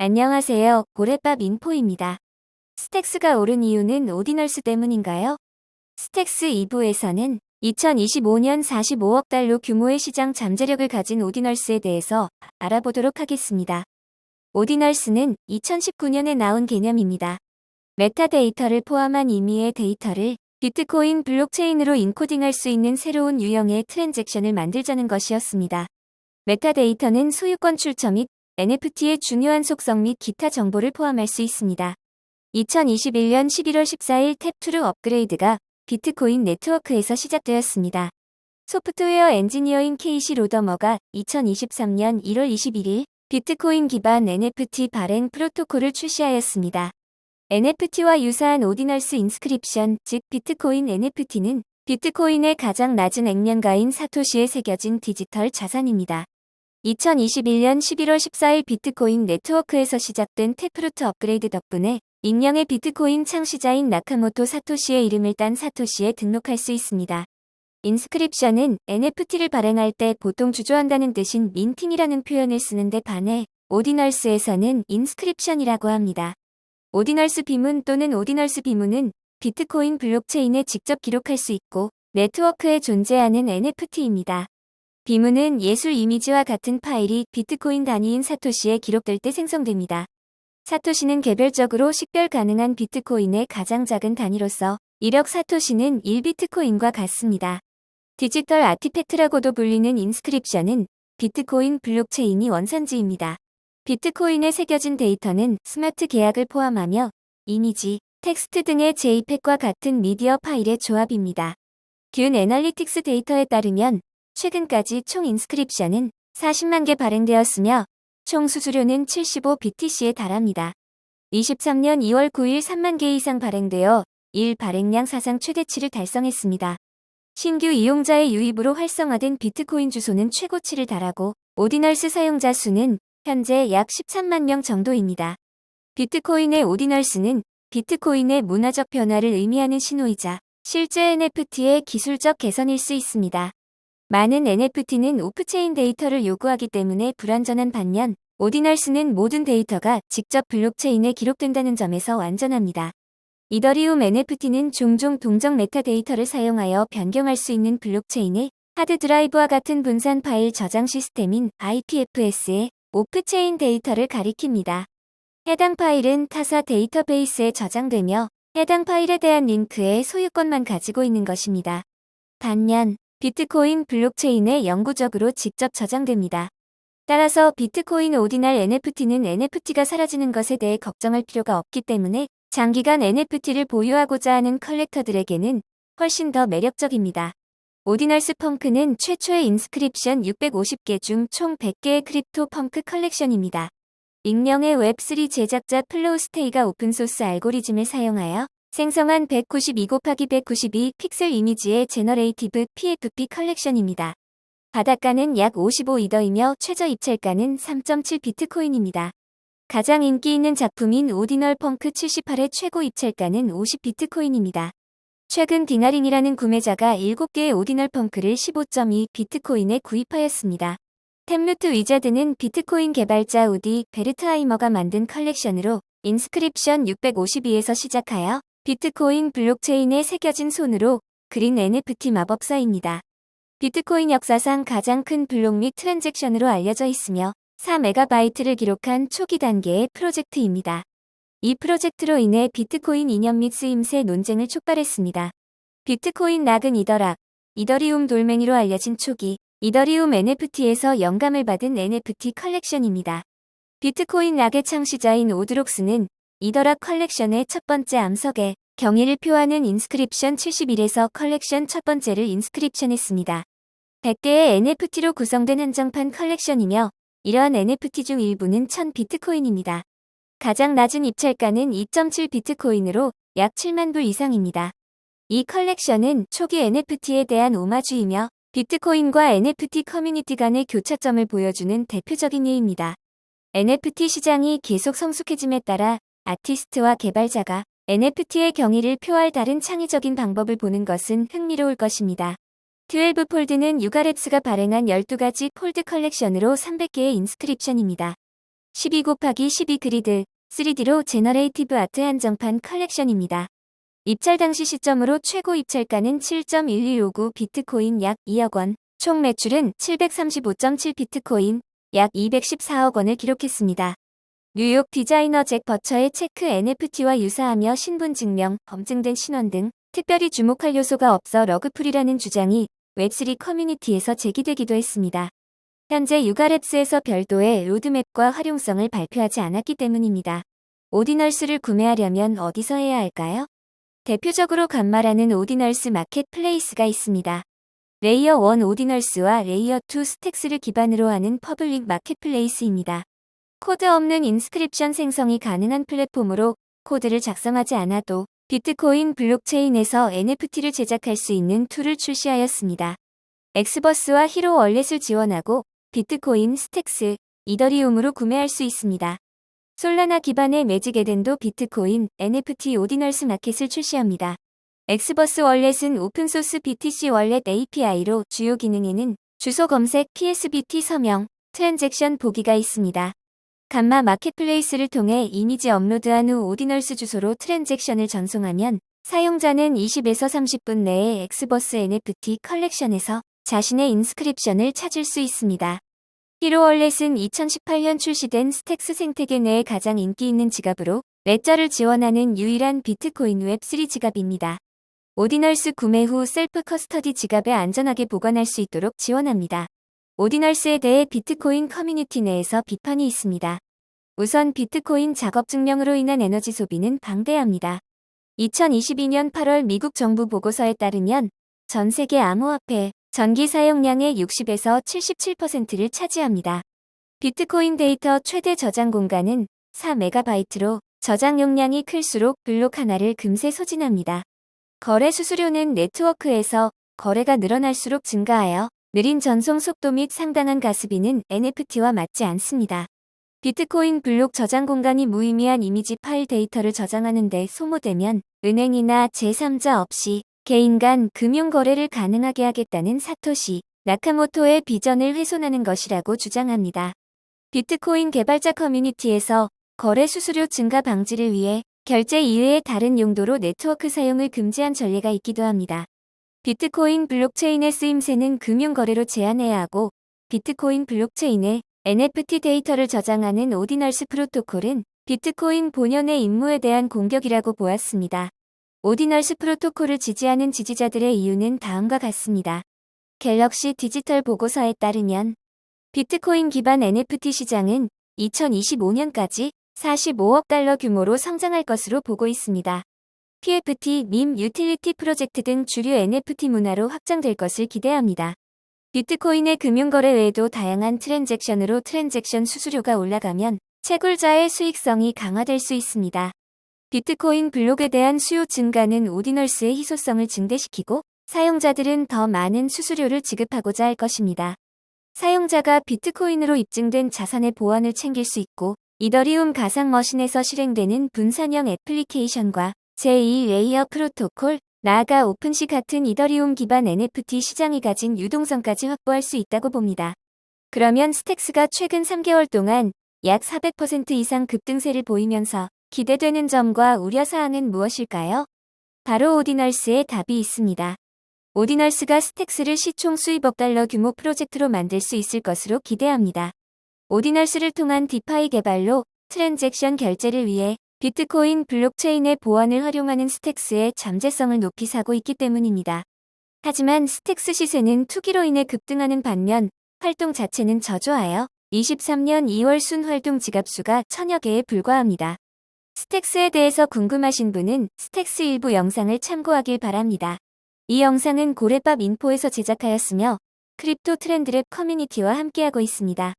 안녕하세요. 고래밥 인포입니다. 스택스가 오른 이유는 오디널스 때문인가요? 스택스 2부에서는 2025년 45억 달러 규모의 시장 잠재력을 가진 오디널스에 대해서 알아보도록 하겠습니다. 오디널스는 2019년에 나온 개념입니다. 메타데이터를 포함한 임의의 데이터를 비트코인 블록체인으로 인코딩할 수 있는 새로운 유형의 트랜잭션을 만들자는 것이었습니다. 메타데이터는 소유권 출처 및 NFT의 중요한 속성 및 기타 정보를 포함할 수 있습니다. 2021년 11월 14일 탭2루 업그레이드가 비트코인 네트워크에서 시작되었습니다. 소프트웨어 엔지니어인 케이시 로더머가 2023년 1월 21일 비트코인 기반 NFT 발행 프로토콜을 출시하였습니다. NFT와 유사한 오디널스 인스크립션, 즉 비트코인 NFT는 비트코인의 가장 낮은 액면가인 사토시에 새겨진 디지털 자산입니다. 2021년 11월 14일 비트코인 네트워크에서 시작된 태프루트 업그레이드 덕분에 익명의 비트코인 창시자인 나카모토 사토시의 이름을 딴 사토시에 등록할 수 있습니다. 인스크립션은 NFT를 발행할 때 보통 주조한다는 뜻인 민팅이라는 표현을 쓰는데 반해 오디널스에서는 인스크립션이라고 합니다. 오디널스 비문 또는 오디널스 비문은 비트코인 블록체인에 직접 기록할 수 있고 네트워크에 존재하는 NFT입니다. 비문은 예술 이미지와 같은 파일이 비트코인 단위인 사토시에 기록될 때 생성됩니다. 사토시는 개별적으로 식별 가능한 비트코인의 가장 작은 단위로서 1억 사토시는 1비트코인과 같습니다. 디지털 아티팩트라고도 불리는 인스크립션은 비트코인 블록체인이 원산지입니다. 비트코인에 새겨진 데이터는 스마트 계약을 포함하며 이미지, 텍스트 등의 JPEG과 같은 미디어 파일의 조합입니다. 균 애널리틱스 데이터에 따르면 최근까지 총 인스크립션은 40만 개 발행되었으며 총 수수료는 75BTC에 달합니다. 23년 2월 9일 3만 개 이상 발행되어 일 발행량 사상 최대치를 달성했습니다. 신규 이용자의 유입으로 활성화된 비트코인 주소는 최고치를 달하고 오디널스 사용자 수는 현재 약 13만 명 정도입니다. 비트코인의 오디널스는 비트코인의 문화적 변화를 의미하는 신호이자 실제 NFT의 기술적 개선일 수 있습니다. 많은 NFT는 오프체인 데이터를 요구하기 때문에 불완전한 반면 오디널스는 모든 데이터가 직접 블록체인에 기록된다는 점에서 완전합니다. 이더리움 NFT는 종종 동적 메타데이터를 사용하여 변경할 수 있는 블록체인의 하드 드라이브와 같은 분산 파일 저장 시스템인 IPFS의 오프체인 데이터를 가리킵니다. 해당 파일은 타사 데이터베이스에 저장되며 해당 파일에 대한 링크의 소유권만 가지고 있는 것입니다. 반면 비트코인 블록체인에 영구적으로 직접 저장됩니다. 따라서 비트코인 오디널 NFT는 NFT가 사라지는 것에 대해 걱정할 필요가 없기 때문에 장기간 NFT를 보유하고자 하는 컬렉터들에게는 훨씬 더 매력적입니다. 오디널스 펑크는 최초의 인스크립션 650개 중 총 100개의 크립토 펑크 컬렉션입니다. 익명의 웹3 제작자 플로우스테이가 오픈소스 알고리즘을 사용하여 생성한 192곱하기192 픽셀 이미지의 제너레이티브 PFP 컬렉션입니다. 바닷가는 약 55이더이며 최저 입찰가는 3.7 비트코인입니다. 가장 인기 있는 작품인 오디널 펑크 78의 최고 입찰가는 50 비트코인입니다. 최근 딩아링이라는 구매자가 7개의 오디널 펑크를 15.2 비트코인에 구입하였습니다. 템루트 위자드는 비트코인 개발자 우디 베르트하이머가 만든 컬렉션으로 인스크립션 652에서 시작하여 비트코인 블록체인에 새겨진 손으로 그린 NFT 마법사입니다. 비트코인 역사상 가장 큰 블록 및 트랜잭션으로 알려져 있으며 4MB를 기록한 초기 단계의 프로젝트입니다. 이 프로젝트로 인해 비트코인 이념 및 쓰임새 논쟁을 촉발했습니다. 비트코인 락은 이더리움 돌멩이로 알려진 초기 이더리움 NFT에서 영감을 받은 NFT 컬렉션입니다. 비트코인 락의 창시자인 오드록스는 이더락 컬렉션의 첫 번째 암석에 경의를 표하는 인스크립션 71에서 컬렉션 첫 번째를 인스크립션했습니다. 100개의 NFT로 구성된 한정판 컬렉션이며 이러한 NFT 중 일부는 1000 비트코인입니다. 가장 낮은 입찰가는 2.7 비트코인으로 약 7만 불 이상입니다. 이 컬렉션은 초기 NFT에 대한 오마주이며 비트코인과 NFT 커뮤니티 간의 교차점을 보여주는 대표적인 예입니다. NFT 시장이 계속 성숙해짐에 따라 아티스트와 개발자가 NFT의 경의를 표할 다른 창의적인 방법을 보는 것은 흥미로울 것입니다. 12폴드는 유가랩스가 발행한 12가지 폴드 컬렉션으로 300개의 인스크립션입니다. 12 곱하기 12 그리드 3D로 제너레이티브 아트 한정판 컬렉션입니다. 입찰 당시 시점으로 최고 입찰가는 7.1159 비트코인 약 2억 원, 총 매출은 735.7 비트코인 약 214억 원을 기록했습니다. 뉴욕 디자이너 잭 버처의 체크 NFT와 유사하며 신분증명, 검증된 신원 등 특별히 주목할 요소가 없어 러그풀이라는 주장이 웹3 커뮤니티에서 제기되기도 했습니다. 현재 유가랩스에서 별도의 로드맵과 활용성을 발표하지 않았기 때문입니다. 오디널스를 구매하려면 어디서 해야 할까요? 대표적으로 간마라는 오디널스 마켓플레이스가 있습니다. 레이어 1 오디널스와 레이어 2 스택스를 기반으로 하는 퍼블릭 마켓플레이스입니다. 코드 없는 인스크립션 생성이 가능한 플랫폼으로 코드를 작성하지 않아도 비트코인 블록체인에서 NFT를 제작할 수 있는 툴을 출시하였습니다. 엑스버스와 히로 월렛을 지원하고 비트코인, 스택스, 이더리움으로 구매할 수 있습니다. 솔라나 기반의 매직 에덴도 비트코인, NFT 오디널스 마켓을 출시합니다. 엑스버스 월렛은 오픈소스 BTC 월렛 API로 주요 기능에는 주소 검색, PSBT 서명, 트랜잭션 보기가 있습니다. 간마 마켓플레이스를 통해 이미지 업로드한 후 오디널스 주소로 트랜잭션을 전송하면 사용자는 20에서 30분 내에 엑스버스 NFT 컬렉션에서 자신의 인스크립션을 찾을 수 있습니다. 히로 월렛은 2018년 출시된 스택스 생태계 내에 가장 인기 있는 지갑으로 레저를 지원하는 유일한 비트코인 웹3 지갑입니다. 오디널스 구매 후 셀프 커스터디 지갑에 안전하게 보관할 수 있도록 지원합니다. 오디널스에 대해 비트코인 커뮤니티 내에서 비판이 있습니다. 우선 비트코인 작업 증명으로 인한 에너지 소비는 방대합니다. 2022년 8월 미국 정부 보고서에 따르면 전 세계 암호화폐 전기 사용량의 60에서 77%를 차지합니다. 비트코인 데이터 최대 저장 공간은 4MB로 저장 용량이 클수록 블록 하나를 금세 소진합니다. 거래 수수료는 네트워크에서 거래가 늘어날수록 증가하여 느린 전송 속도 및 상당한 가스비는 NFT와 맞지 않습니다. 비트코인 블록 저장 공간이 무의미한 이미지 파일 데이터를 저장하는 데 소모되면 은행이나 제3자 없이 개인 간 금융 거래를 가능하게 하겠다는 사토시 나카모토의 비전을 훼손하는 것이라고 주장합니다. 비트코인 개발자 커뮤니티에서 거래 수수료 증가 방지를 위해 결제 이외의 다른 용도로 네트워크 사용을 금지한 전례가 있기도 합니다. 비트코인 블록체인의 쓰임새는 금융거래로 제한해야 하고 비트코인 블록체인에 NFT 데이터를 저장하는 오디널스 프로토콜은 비트코인 본연의 임무에 대한 공격이라고 보았습니다. 오디널스 프로토콜을 지지하는 지지자들의 이유는 다음과 같습니다. 갤럭시 디지털 보고서에 따르면 비트코인 기반 NFT 시장은 2025년까지 45억 달러 규모로 성장할 것으로 보고 있습니다. PFT, 밈, 유틸리티 프로젝트 등 주류 NFT 문화로 확장될 것을 기대합니다. 비트코인의 금융거래 외에도 다양한 트랜잭션으로 트랜잭션 수수료가 올라가면 채굴자의 수익성이 강화될 수 있습니다. 비트코인 블록에 대한 수요 증가는 오디널스의 희소성을 증대시키고 사용자들은 더 많은 수수료를 지급하고자 할 것입니다. 사용자가 비트코인으로 입증된 자산의 보안을 챙길 수 있고 이더리움 가상 머신에서 실행되는 분산형 애플리케이션과 제2레이어 프로토콜, 나아가 오픈시 같은 이더리움 기반 NFT 시장이 가진 유동성까지 확보할 수 있다고 봅니다. 그러면 스택스가 최근 3개월 동안 약 400% 이상 급등세를 보이면서 기대되는 점과 우려사항은 무엇일까요? 바로 오디널스의 답이 있습니다. 오디널스가 스택스를 시총 수십억 달러 규모 프로젝트로 만들 수 있을 것으로 기대합니다. 오디널스를 통한 디파이 개발로 트랜잭션 결제를 위해 비트코인 블록체인의 보안을 활용하는 스택스의 잠재성을 높이 사고 있기 때문입니다. 하지만 스택스 시세는 투기로 인해 급등하는 반면 활동 자체는 저조하여 23년 2월 순 활동 지갑수가 1000여 개에 불과합니다. 스택스에 대해서 궁금하신 분은 스택스 일부 영상을 참고하길 바랍니다. 이 영상은 고래밥 인포에서 제작하였으며 크립토 트렌드랩 커뮤니티와 함께하고 있습니다.